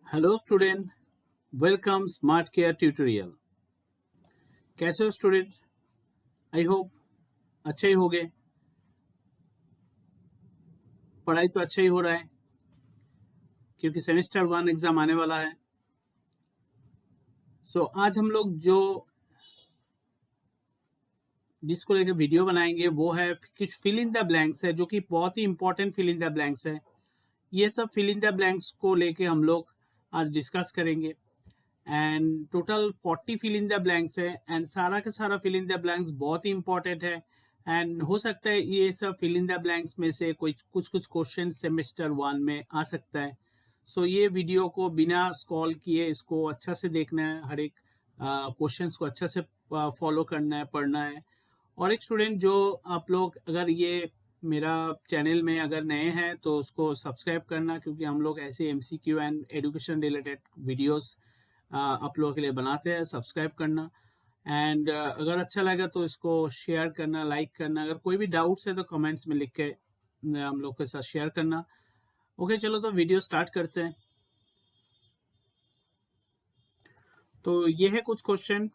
Hello student, welcome smart care tutorial. कैसे हो student? I hope अच्छे ही होगे। पढ़ाई तो अच्छा ही हो रहा है क्योंकि सेमेस्टर 1 एग्जाम आने वाला है। आज हम लोग जिसको लेकर वीडियो बनाएंगे वो है कुछ फिल इन द ब्लैंक्स है, जो कि बहुत ही important fill in the blanks है। ये सब फिल इन द ब्लैंक्स को लेके हम लोग आज डिस्कस करेंगे। And total 40 fill in the blanks है एंड सारा का सारा फिल इन द ब्लैंक्स बहुत ही इंपॉर्टेंट है। एंड हो सकता है ये सब फिल इन द ब्लैंक्स में से कुछ कुछ क्वेश्चन सेमेस्टर 1 में आ सकता है। ये वीडियो को बिना स्क्रॉल किए इसको अच्छा से देखना है, हर एक क्वेश्चंस को अच्छा से फॉलो करना है, पढ़ना है। और एक स्टूडेंट जो आप लोग अगर ये मेरा चैनल में अगर नए हैं तो उसको सब्सक्राइब करना, क्योंकि हम लोग ऐसे MCQ and education related videos आप लोगों के लिए बनाते हैं। सब्सक्राइब करना एंड अगर अच्छा लगा तो इसको शेयर करना, लाइक करना। अगर कोई भी डाउट्स है तो कमेंट्स में लिख के हम लोग के साथ शेयर करना। ओके, चलो तो वीडियो स्टार्ट करते हैं। तो ये है कुछ क्वेश्चन,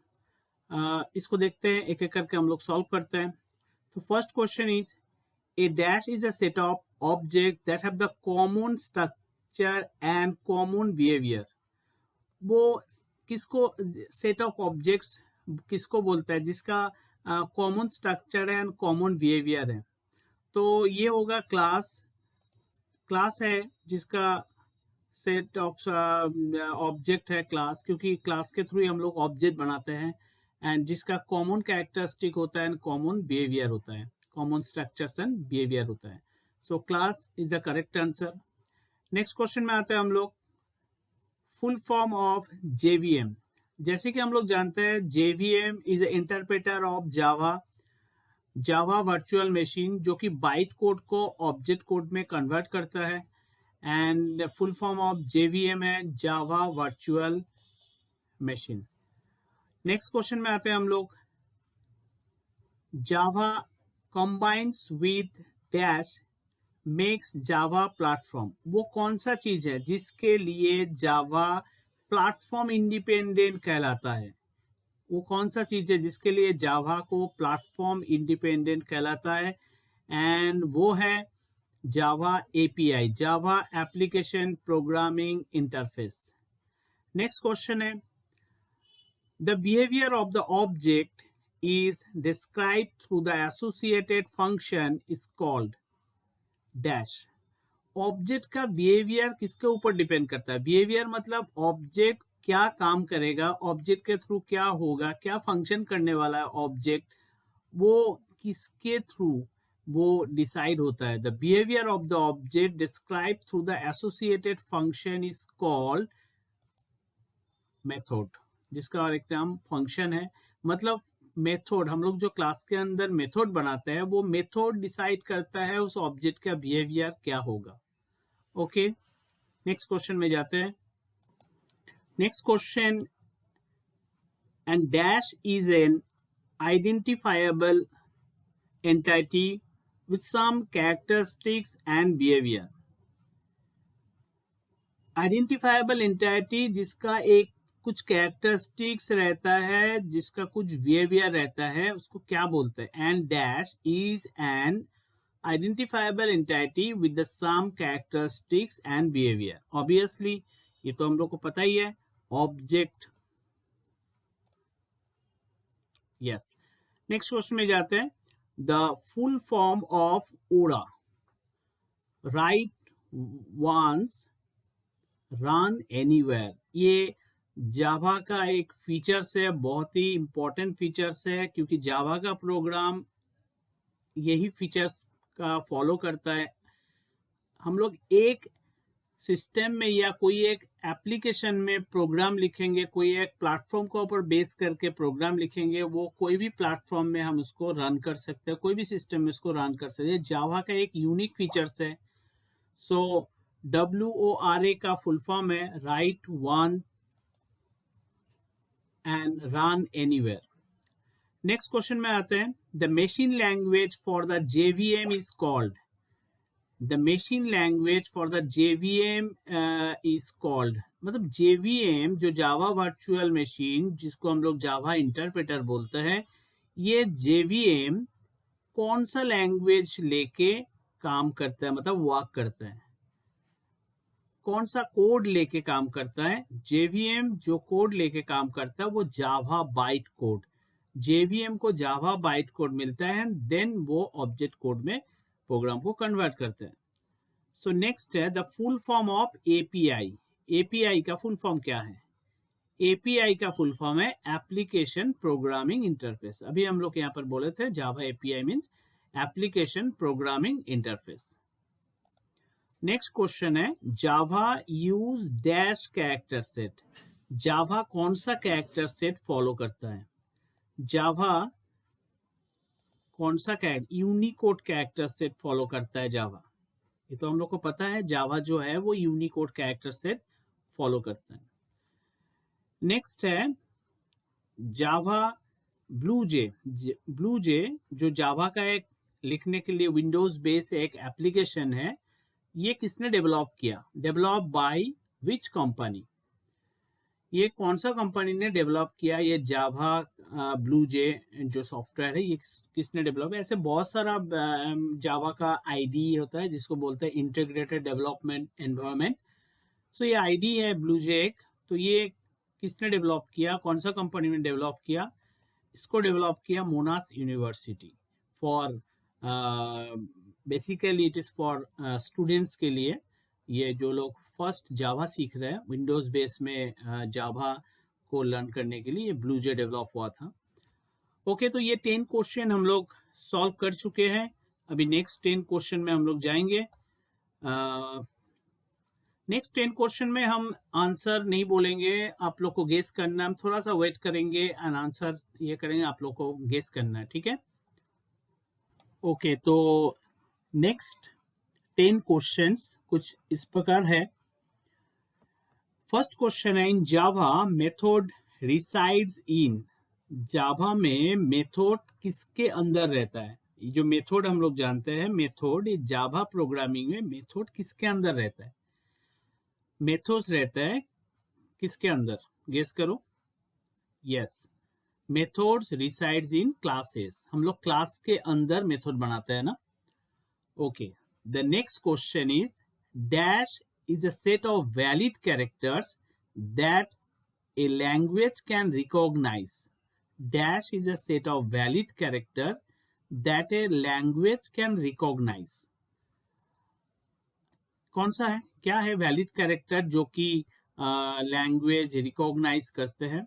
इसको देखते हैं, एक एक करके हम लोग सॉल्व करते हैं। तो first question is A dash is a set of objects that have the common structure and common behavior. वो किसको, सेट ऑफ ऑब्जेक्ट्स किसको बोलता है जिसका common structure and common behaviour है? तो ये होगा क्लास। क्लास है जिसका सेट ऑफ ऑब्जेक्ट है क्लास, क्योंकि क्लास के थ्रू हम लोग ऑब्जेक्ट बनाते हैं। एंड जिसका कॉमन कैरेक्टरिस्टिक होता है एंड कॉमन बिहेवियर होता है, कॉमन स्ट्रक्चर्स एंड बिहेवियर होता है। Class is the correct answer. Next question में आते हैं हम लोग। Full form of JVM. जैसे कि हम लोग जानते हैं JVM is interpreter of Java, Java virtual machine, जो कि बाइट कोड को ऑब्जेक्ट कोड में कन्वर्ट करता है। And full form of JVM है Java virtual machine. Next question में आते हैं हम लोग। Java combines with dash makes Java platform. वो कौन सा चीज है जिसके लिए जावा प्लेटफॉर्म इंडिपेंडेंट कहलाता है? वो कौन सा चीज है जिसके लिए जावा को प्लेटफॉर्म इंडिपेंडेंट कहलाता है? एंड वो है Java API, Java application programming interface. Next question है the behaviour of the object is describe through the associated function is called dash. Object का बिहेवियर किसके ऊपर डिपेंड करता है? बिहेवियर मतलब ऑब्जेक्ट क्या काम करेगा, ऑब्जेक्ट के थ्रू क्या होगा, क्या फंक्शन करने वाला है ऑब्जेक्ट, वो किसके थ्रू वो डिसाइड होता है। The behaviour of the object describe through the associated function is called method, जिसका और एक नाम फंक्शन है। मतलब मेथड, हम लोग जो क्लास के अंदर मेथड बनाते हैं वो मेथड डिसाइड करता है उस ऑब्जेक्ट का बिहेवियर क्या होगा। ओके, नेक्स्ट क्वेश्चन में जाते हैं। Next question, and dash is N identifiable entity with some characteristics and behavior। Identifiable entity जिसका एक कुछ कैरेक्टरिस्टिक्स रहता है, जिसका कुछ बिहेवियर रहता है, उसको क्या बोलते हैं? And dash is an identifiable entity with the some characteristics and behaviour. Obviously ये तो हम लोग को पता ही है, ऑब्जेक्ट। यस, नेक्स्ट क्वेश्चन में जाते हैं। द फुल फॉर्म ऑफ ओरा, राइट वंस, रन एनीवेयर। ये जावा का एक फीचर्स है, बहुत ही इंपॉर्टेंट फीचर्स है, क्योंकि जावा का प्रोग्राम यही फीचर्स का फॉलो करता है। हम लोग एक सिस्टम में या कोई एक एप्लीकेशन में प्रोग्राम लिखेंगे, कोई एक प्लेटफॉर्म के ऊपर बेस करके प्रोग्राम लिखेंगे, वो कोई भी प्लेटफॉर्म में हम उसको रन कर सकते हैं, कोई भी सिस्टम में उसको रन कर सकते हैं। जावा का एक यूनिक फीचर्स है। WORA का फुल फॉर्म है right one and run anywhere. Next question में आते हैं। The machine language for the JVM is called the machine language for the JVM is called, मतलब JVM जो जावा वर्चुअल मशीन जिसको हम लोग जावा इंटरप्रेटर बोलते हैं, ये JVM कौन सा लैंग्वेज लेके काम करता है, मतलब वर्क करता है, कौन सा कोड लेके काम करता है? JVM जो कोड लेके काम करता है वो जावा बाइट कोड, JVM को जावा बाइट कोड मिलता है, देन वो ऑब्जेक्ट कोड में प्रोग्राम को कन्वर्ट करते हैं। सो नेक्स्ट है the full form of API। API का फुल फॉर्म क्या है? API का फुल फॉर्म है एप्लीकेशन प्रोग्रामिंग इंटरफेस। अभी हम लोग यहाँ पर बोले थे जावा API means application programming interface. Next question है जावा यूज डैश कैरेक्टर सेट। जावा कौन सा कैरेक्टर सेट फॉलो करता है? जावा कौन सा यूनिकोड कैरेक्टर सेट फॉलो करता है जावा? ये तो हम लोग को पता है, जावा जो है वो यूनिकोड कैरेक्टर सेट फॉलो करता है। नेक्स्ट है जावा ब्लूजे। ब्लूजे जो जावा का एक लिखने के लिए विंडोज बेस एक एप्लीकेशन है, ये किसने डेवलप किया? Develop by which company? ये कौन सा कंपनी ने डेवलप किया? ये जावा ब्लूजे जो सॉफ्टवेयर है ये किसने डेवलप? ऐसे बहुत सारा जावा का आईडी होता है जिसको बोलते हैं इंटीग्रेटेड डेवलपमेंट एनवायरनमेंट। सो ये आईडी है ब्लूजे एक, तो ये किसने डेवलप किया? कौन सा कंपनी ने डेवलप किया? इसको डेवलप किया Mona's university for basically it is for students के लिए। ये जो लोग फर्स्ट जावा सीख रहे हैं विंडोज बेस में जावा को लर्न करने के लिए, ये ब्लूजे डेवलप हुआ था। ओके, तो ये 10 क्वेश्चन हम लोग सॉल्व कर चुके हैं। अभी नेक्स्ट 10 क्वेश्चन में हम लोग जाएंगे। नेक्स्ट 10 क्वेश्चन में हम आंसर नहीं बोलेंगे, आप लोग को गेस करना है। हम थोड़ा सा वेट करेंगे एंड आंसर ये करेंगे, आप लोग को गेस करना है, ठीक है? ओके, तो नेक्स्ट 10 क्वेश्चंस कुछ इस प्रकार है। फर्स्ट क्वेश्चन है इन जावा मेथड रिसाइड्स इन। जावा में मेथड किसके अंदर रहता है? ये जो मेथड हम लोग जानते हैं मेथड, ये जावा प्रोग्रामिंग में मेथड किसके अंदर रहता है? मेथड्स रहता है किसके अंदर? गेस करो। Yes, methods resides in classes. हम लोग क्लास के अंदर मेथड बनाते हैं ना। Okay, the next question is dash is a set of valid characters that a language can recognize. Dash is a set of valid character that a language can recognize. कौन सा है? क्या है वैलिड कैरेक्टर जो कि language recognise करते हैं?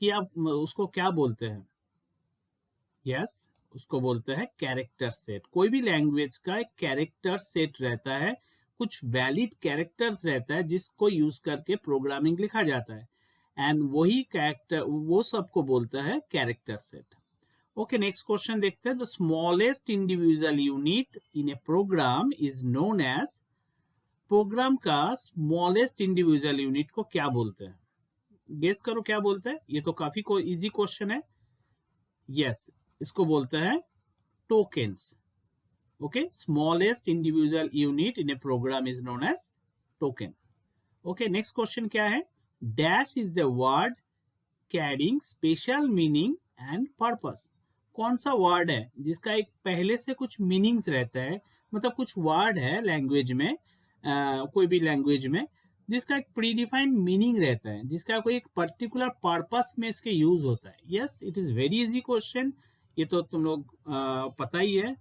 कि आप उसको क्या बोलते हैं? यस, उसको बोलते हैं कैरेक्टर सेट। कोई भी लैंग्वेज का एक कैरेक्टर सेट रहता है, कुछ वैलिड कैरेक्टर्स रहता है जिसको यूज करके प्रोग्रामिंग लिखा जाता है, एंड वही कैरेक्टर वो सबको बोलता है character set. Okay, next question देखते हैं। The smallest individual unit in a program is known as. Program का स्मॉलेस्ट इंडिविजुअल यूनिट को क्या बोलते हैं? गेस करो क्या बोलते हैं? ये तो काफी इजी क्वेश्चन है। यस, इसको बोलते हैं tokens. Okay, smallest individual unit in a program is known as token. Okay, next question क्या है? Dash is the word carrying special meaning and purpose. कौन सा वर्ड है जिसका एक पहले से कुछ मीनिंग्स रहता है? मतलब कुछ वर्ड है लैंग्वेज में, कोई भी लैंग्वेज में, जिसका एक प्रीडिफाइंड मीनिंग रहता है, जिसका कोई एक पर्टिकुलर पर्पस में इसके यूज होता है। Yes, it is very easy question, ये तो तुम लोग पता ही है।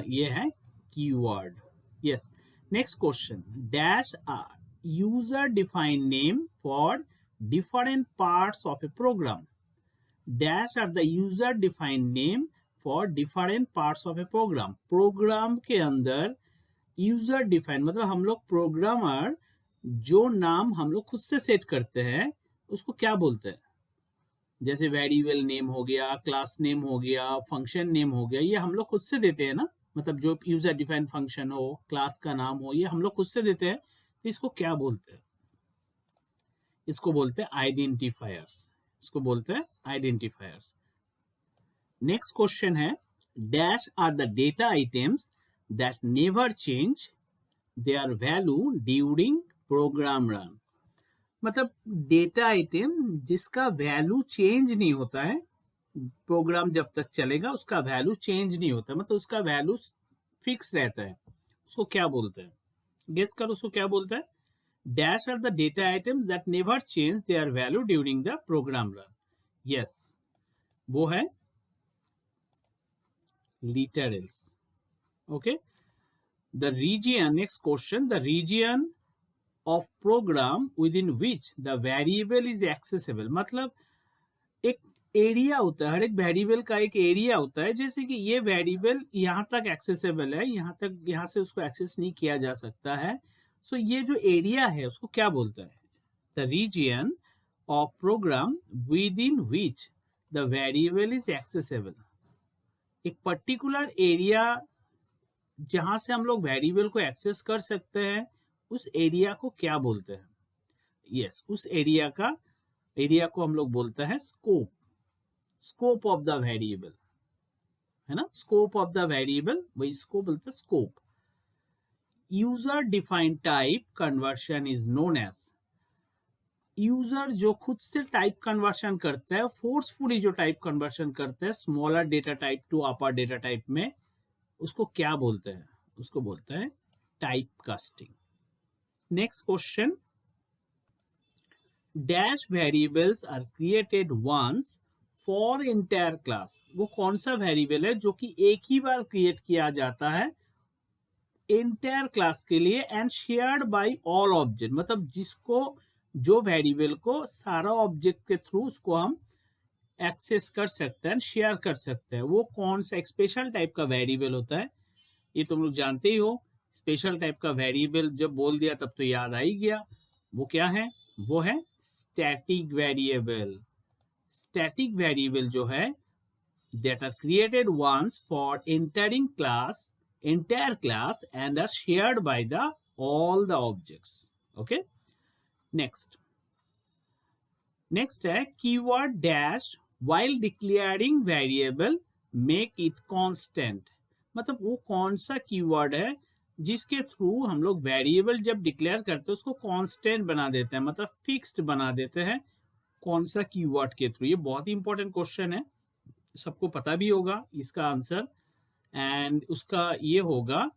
ये है keyword. Yes, next question, dash are user defined name for different parts of a program. Dash are the user defined name for different parts of a program. Program के अंदर यूजर डिफाइंड मतलब हम लोग प्रोग्रामर जो नाम हम लोग खुद से सेट करते हैं उसको क्या बोलते हैं? जैसे वेरिएबल नेम हो गया, क्लास नेम हो गया, फंक्शन नेम हो गया, ये हम लोग खुद से देते हैं ना। मतलब जो यूजर डिफाइंड फंक्शन हो, क्लास का नाम हो, ये हम लोग खुद से देते हैं। तो इसको क्या बोलते हैं? इसको बोलते हैं आइडेंटिफायर्स। इसको बोलते हैं आइडेंटिफायर्स। नेक्स्ट क्वेश्चन है dash are the data items that never change their value during program run. मतलब डेटा आइटम जिसका वैल्यू चेंज नहीं होता है, प्रोग्राम जब तक चलेगा उसका वैल्यू चेंज नहीं होता, मतलब उसका वैल्यू फिक्स रहता है, उसको क्या बोलते हैं? गेस करो उसको क्या बोलता है? Dash are the data items that never change their value during the program run. Yes, वो है literals. Okay, the region, next question, the region of program within which the variable is accessible. मतलब एक area होता है, हर एक variable का एक area होता है, जैसे कि ये वेरिएबल यहाँ तक एक्सेसिबल है, यहाँ तक, यहाँ से उसको एक्सेस नहीं किया जा सकता है. सो ये जो एरिया है उसको क्या बोलता है? The region of program within which the variable is accessible. एक पर्टिकुलर एरिया जहां से हम लोग वेरिएबल को एक्सेस कर सकते हैं, उस एरिया को क्या बोलते हैं? यस, उस एरिया को हम लोग बोलते हैं scope. Scope of the variable, है ना, स्कोप ऑफ द वेरिएबल, वही इसको बोलते हैं scope. User defined type conversion is known as. User जो खुद से टाइप कन्वर्शन करता है, फोर्सफुली जो टाइप कन्वर्शन करता है smaller data type to upper data type में, उसको क्या बोलते हैं? उसको बोलते हैं type casting. Next question, dash variables are created once for entire class. वो कौन सा वेरिएबल है जो कि एक ही बार क्रिएट किया जाता है एंटायर क्लास के लिए, and shared by all object. मतलब जिसको, जो वेरिएबल को सारा ऑब्जेक्ट के थ्रू उसको हम एक्सेस कर सकते हैं, शेयर कर सकते हैं, वो कौन सा एक स्पेशल टाइप का वेरिएबल होता है? ये तुम लोग जानते ही हो. स्पेशल टाइप का वेरिएबल जब बोल दिया तब तो याद आ ही गया. वो क्या है? वो है स्टैटिक वेरिएबल. स्टैटिक वेरिएबल जो है, that are created once for entering class, entire class, and are shared by the all the objects. Okay, next है keyword dash while declaring variable make it constant. मतलब वो कौन सा keyword है जिसके through हम लोग वेरिएबल जब डिक्लेयर करते हैं उसको कांस्टेंट बना देते हैं, मतलब फिक्स्ड बना देते हैं. कौन सा कीवर्ड के थ्रू? ये बहुत ही इंपॉर्टेंट क्वेश्चन है, सबको पता भी होगा इसका आंसर, एंड उसका ये होगा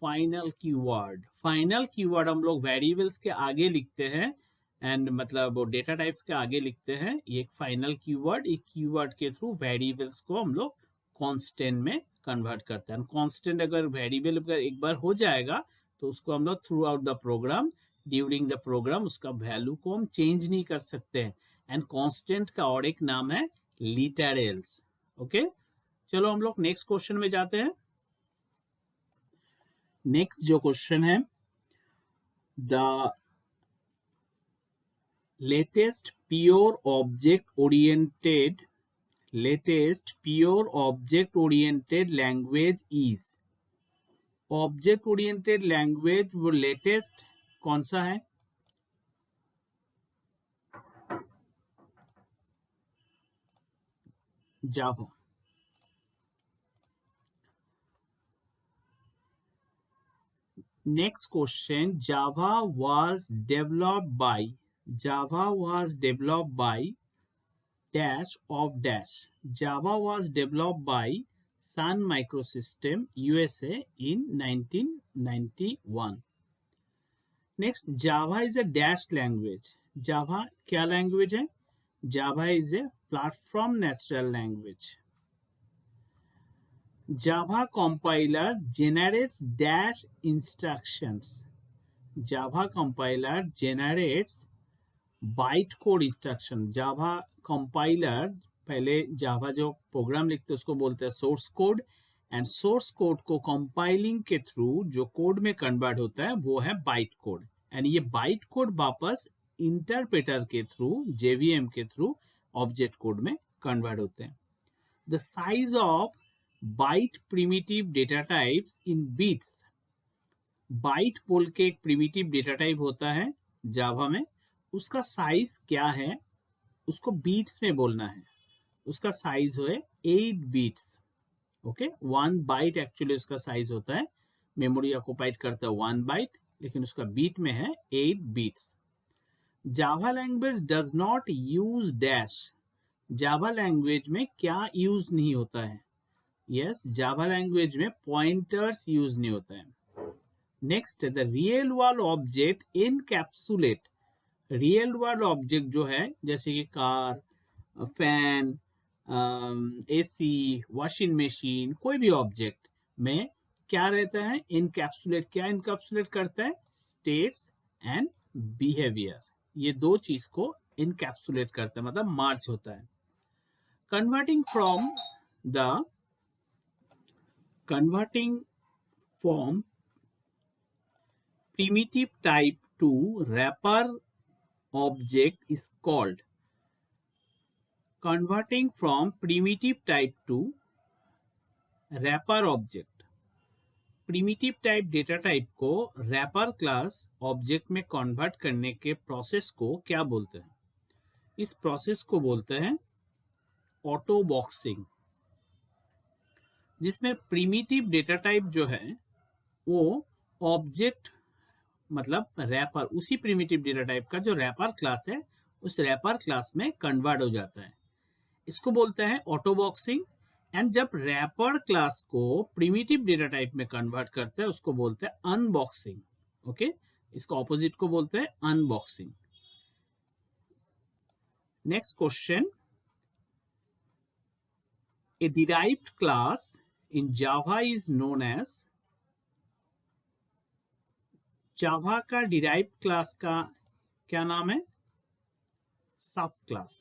फाइनल कीवर्ड. फाइनल कीवर्ड हम लोग वेरिएबल्स के आगे लिखते हैं, एंड मतलब वो डेटा टाइप्स के आगे लिखते हैं. ये एक फाइनल कीवर्ड, एक कीवर्ड के थ्रू वेरिएबल्स को हम लोग कांस्टेंट में कन्वर्ट करते हैं. कांस्टेंट अगर वेरिएबल अगर एक बार हो जाएगा तो उसको हम लोग throughout the program, during the program उसका वैल्यू को हम चेंज नहीं कर सकते हैं. एंड कांस्टेंट का और एक नाम है लिटरल्स. ओके, चलो हम लोग नेक्स्ट क्वेश्चन में जाते हैं. नेक्स्ट जो क्वेश्चन है, the latest pure object oriented language is. Object oriented language वो लेटेस्ट कौन सा है? जावा. Next question, Java was developed by dash of dash. Java was developed by Sun Microsystem USA in 1991. Next, Java is a dash language. Java क्या language है? Java is a platform natural language. Java compiler generates dash instructions. Java compiler generates bytecode instruction. Java compiler पहले Java जो programme लिखते हैं उसको बोलते हैं source code, and source code को कंपाइलिंग के थ्रू जो कोड में कन्वर्ट होता है वो है बाइट कोड. एंड ये बाइट कोड वापस इंटरप्रेटर के थ्रू, JVM के थ्रू ऑब्जेक्ट कोड में कन्वर्ट होते हैं. The size of byte primitive data types in bits. Byte बोल के एक प्रिमिटिव डेटा टाइप होता है जावा में, उसका साइज क्या है उसको बीट्स में बोलना है. उसका साइज है 8 बीट्स. ओके 1 बाइट एक्चुअली उसका साइज होता है, मेमोरी ऑक्युपाइड करता है 1 बाइट, लेकिन उसका बीट में है 8 bits. Java language does not use dash, Java language में क्या यूज नहीं होता है? यस, जावा लैंग्वेज में पॉइंटर्स यूज नहीं होता है। Next, the real world object encapsulate, real world object जो है जैसे कि car, fan, AC, washing machine, कोई भी ऑब्जेक्ट में क्या रहता है? इनकैप्सुलेट, क्या इनकैप्सुलेट करता है? स्टेट्स एंड बिहेवियर, ये दो चीज को इनकैप्सुलेट करता है, मतलब मार्च होता है। Converting from primitive type to wrapper object is called, converting from primitive type to wrapper object, primitive type data type को wrapper क्लास ऑब्जेक्ट में कन्वर्ट करने के प्रोसेस को क्या बोलते हैं? इस प्रोसेस को बोलते हैं ऑटो बॉक्सिंग, जिसमें प्रीमिटिव डेटा टाइप जो है वो ऑब्जेक्ट मतलब रैपर, उसी प्रीमिटिव डेटा टाइप का जो रैपर क्लास है उस रैपर क्लास में कन्वर्ट हो जाता है, इसको बोलते हैं ऑटो बॉक्सिंग। एंड जब रैपर क्लास को प्रीमिटिव डेटा टाइप में कन्वर्ट करते हैं उसको बोलते हैं अनबॉक्सिंग। ओके, इसको ऑपोजिट को बोलते हैं unboxing. Next question, a derived class in Java is known as, Java का डिराइव्ड क्लास का क्या नाम है? सब क्लास।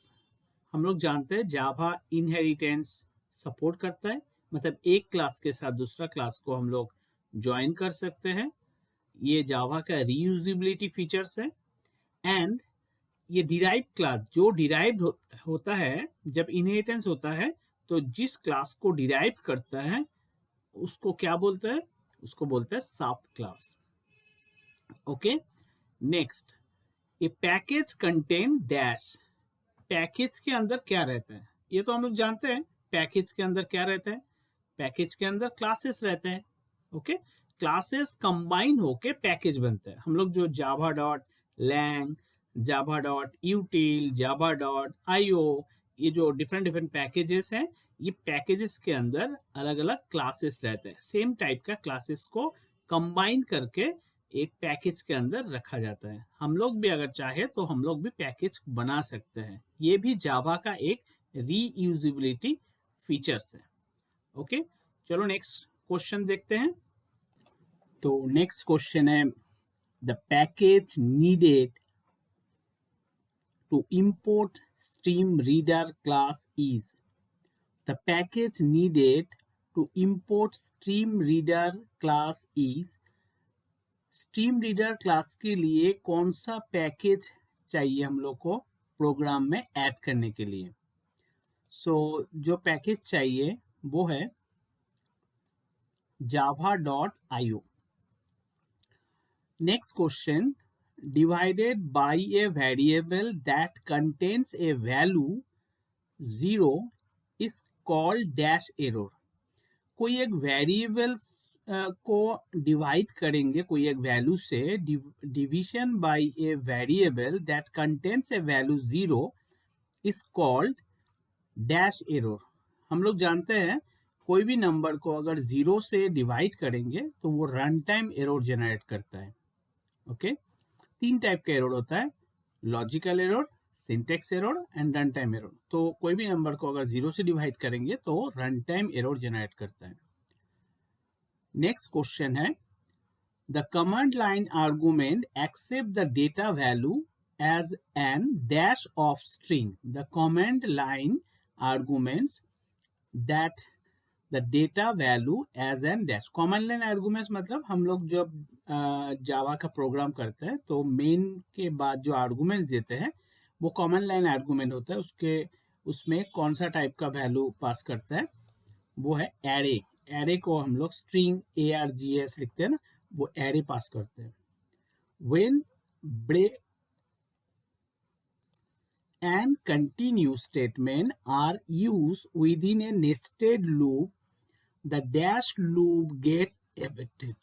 हम लोग जानते हैं जावा इनहेरिटेंस सपोर्ट करता है, मतलब एक क्लास के साथ दूसरा क्लास को हम लोग ज्वाइन कर सकते हैं, ये जावा का रीयूजेबिलिटी फीचर्स है। एंड ये डिराइव्ड क्लास जो डिराइव्ड होता है, जब इनहेरिटेंस होता है तो जिस क्लास को डिराइव करता है उसको क्या बोलते हैं? उसको बोलते हैं सब क्लास। ओके, नेक्स्ट, ए पैकेज कंटेन डैश, पैकेज के अंदर क्या रहता है? ये तो हम लोग जानते हैं पैकेज के अंदर क्या रहता है, पैकेज के अंदर क्लासेस रहते हैं। ओके, क्लासेस कंबाइन होके पैकेज बनता है। हम लोग जो Java dot lang, Java dot util, Java dot IO, ये जो डिफरेंट डिफरेंट पैकेजेस हैं, ये पैकेजेस के अंदर अलग अलग क्लासेस रहते हैं, सेम टाइप का क्लासेस को कंबाइन करके एक पैकेज के अंदर रखा जाता है। हम लोग भी अगर चाहे तो हम लोग भी पैकेज बना सकते हैं, ये भी जावा का एक रीयूजेबिलिटी फीचर्स है। ओके, चलो नेक्स्ट क्वेश्चन देखते हैं। तो नेक्स्ट क्वेश्चन है, the package needed to import stream reader class is, the package needed to import stream reader class is, stream reader class के लिए कौन सा पैकेज चाहिए हम लोग को प्रोग्राम में ऐड करने के लिए? सो जो पैकेज चाहिए वो है java.io। Next question, divided by a variable that contains a value 0 is called dash error। कोई एक वेरिएबल को डिवाइड करेंगे कोई एक वैल्यू से, division bye a variable that contains A value 0 is called dash error. हम लोग जानते हैं कोई भी नंबर को अगर 0 से डिवाइड करेंगे तो वो रन टाइम एरर जनरेट करता है। ओके, तीन टाइप का एरर होता है, logical error, syntax error and run time error. तो कोई भी नंबर को अगर 0 से डिवाइड करेंगे तो रन टाइम एरर जनरेट करता है। नेक्स्ट क्वेश्चन है, the command line argument accept the data value as an dash of string, the command line arguments that the data value as an dash. Common line arguments मतलब हम लोग जब जावा का programme करते हैं तो मेन के बाद जो आर्गुमेंट्स देते हैं वो कॉमन लाइन आर्गुमेंट होता है, उसमें कौन सा टाइप का वैल्यू पास करता है? वो है एरे। एरे को हम लोग स्ट्रिंग ARGS लिखते हैं ना, वो एरे पास करते हैं। When break and continue statement are used within a nested loop, the dash loop gets affected.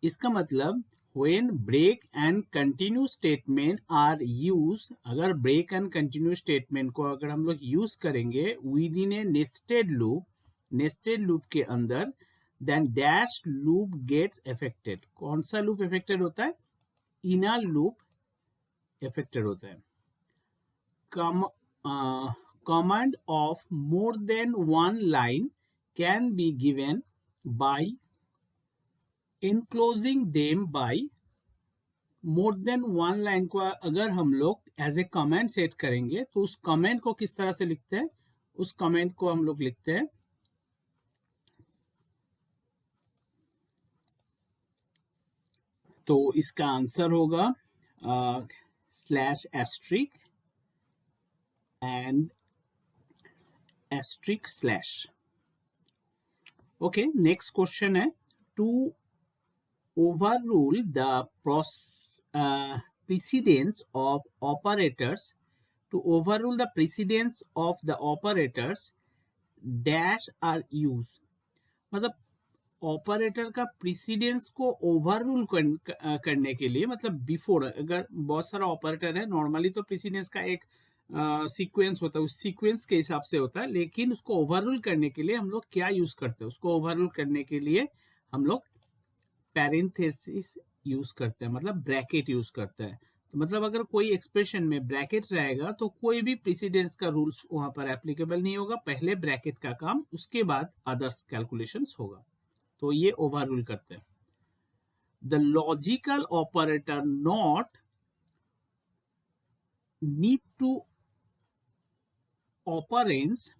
इसका मतलब when break and continue statement are used, अगर break and continue statement को अगर हम लोग यूज करेंगे within a nested loop के अंदर, then dash loop gets affected. कौन सा loop affected होता है? inner loop affected होता है. Command of more than one line can be given by enclosing them by more than one line को अगर हम लोग एज ए कमेंट सेट करेंगे तो उस कमेंट को किस तरह से लिखते हैं? उस कमेंट को हम लोग लिखते हैं तो इसका आंसर होगा slash asterisk and asterisk slash. Okay, next question है to overrule the precedence of operators. To overrule the precedence of the operators, dash are used. मतलब ऑपरेटर का प्रीसीडेंस को ओवररूल करने के लिए, मतलब बिफोर, अगर बहुत सारा ऑपरेटर है नॉर्मली तो प्रीसीडेंस का एक सीक्वेंस होता है, उस सीक्वेंस के हिसाब से होता है, लेकिन उसको ओवररूल करने के लिए हम लोग क्या यूज करते हैं? उसको ओवररूल करने के लिए हम लोग पैरेंथेसिस यूज करते हैं, मतलब ब्रैकेट यूज करते हैं. तो मतलब अगर कोई एक्सप्रेशन में ब्रैकेट रहेगा तो कोई भी प्रीसीडेंस का रूल्स वहां पर एप्लीकेबल नहीं होगा. पहले ब्रैकेट का काम, उसके बाद अदर्स कैलकुलेशंस होगा. तो ये ओवररूल करते हैं. The logical operator not need two operands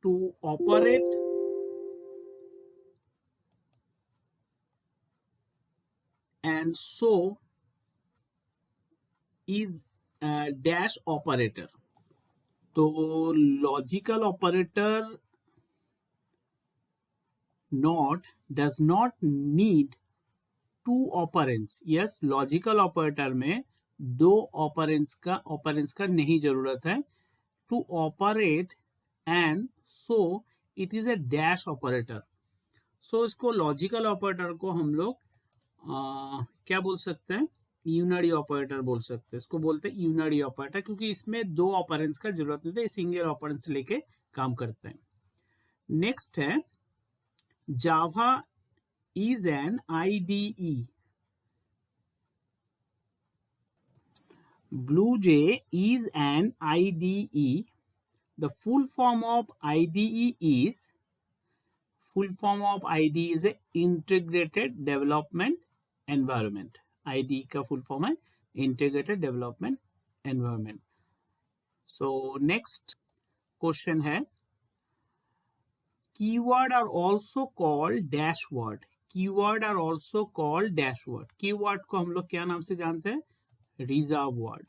to operate and so is dash operator. तो logical operator not does not need two operands. Yes, logical operator में दो ऑपरेंस का नहीं जरूरत है. To operate and so it is a dash operator. So इसको logical operator को हम लोग क्या बोल सकते हैं? यूनरी ऑपरेटर बोल सकते हैं. इसको बोलते हैं यूनरी ऑपरेटर क्योंकि इसमें दो ऑपरेंस का जरूरत नहीं है, सिंगल ऑपरेंस लेके काम करते हैं. नेक्स्ट है Java is an IDE. BlueJ is an IDE. The full form of IDE is a integrated development environment. IDE का full form है integrated development environment. So next question है keyword are also called dash word. Keyword are also called dash word. Keyword को हम लोग क्या नाम से जानते हैं? reserve word.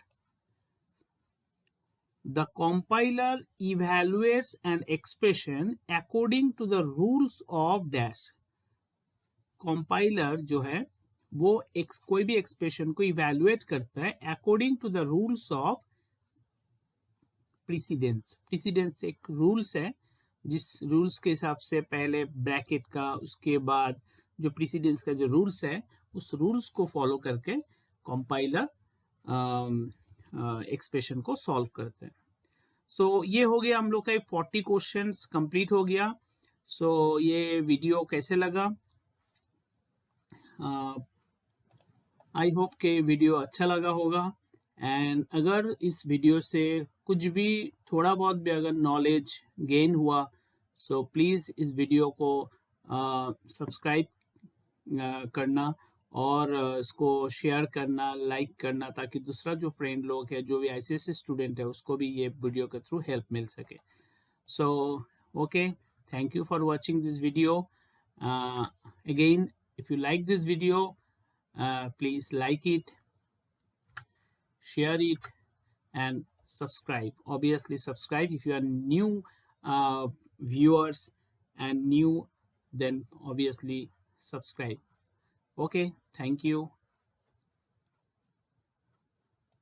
The compiler evaluates an expression according to the rules of dash. Compiler जो है वो कोई भी एक्सप्रेशन को इवेल्युएट करता है according to the rules of precedence. Precedence एक रूल्स है जिस रूल्स के हिसाब से पहले ब्रैकेट का, उसके बाद जो प्रीसीडेंस का जो रूल्स है उस रूल्स को फॉलो करके कंपाइलर एक्सप्रेशन को सॉल्व करते हैं. सो ये हो गया हम लोग का 40 क्वेश्चंस कंप्लीट हो गया. सो ये वीडियो कैसे लगा? आई होप के वीडियो अच्छा लगा होगा. एंड अगर इस वीडियो से कुछ भी थोड़ा बहुत भी अगर नॉलेज गेन हुआ सो प्लीज़ इस वीडियो को सब्सक्राइब करना और इसको शेयर करना, लाइक करना, ताकि दूसरा जो फ्रेंड लोग है, जो भी ICSE स्टूडेंट है, उसको भी ये वीडियो के थ्रू हेल्प मिल सके. So okay, thank you for watching this video. Again if you like this video, please like it, share it and subscribe. Obviously subscribe if you are new viewers and new, then obviously subscribe. Okay, thank you.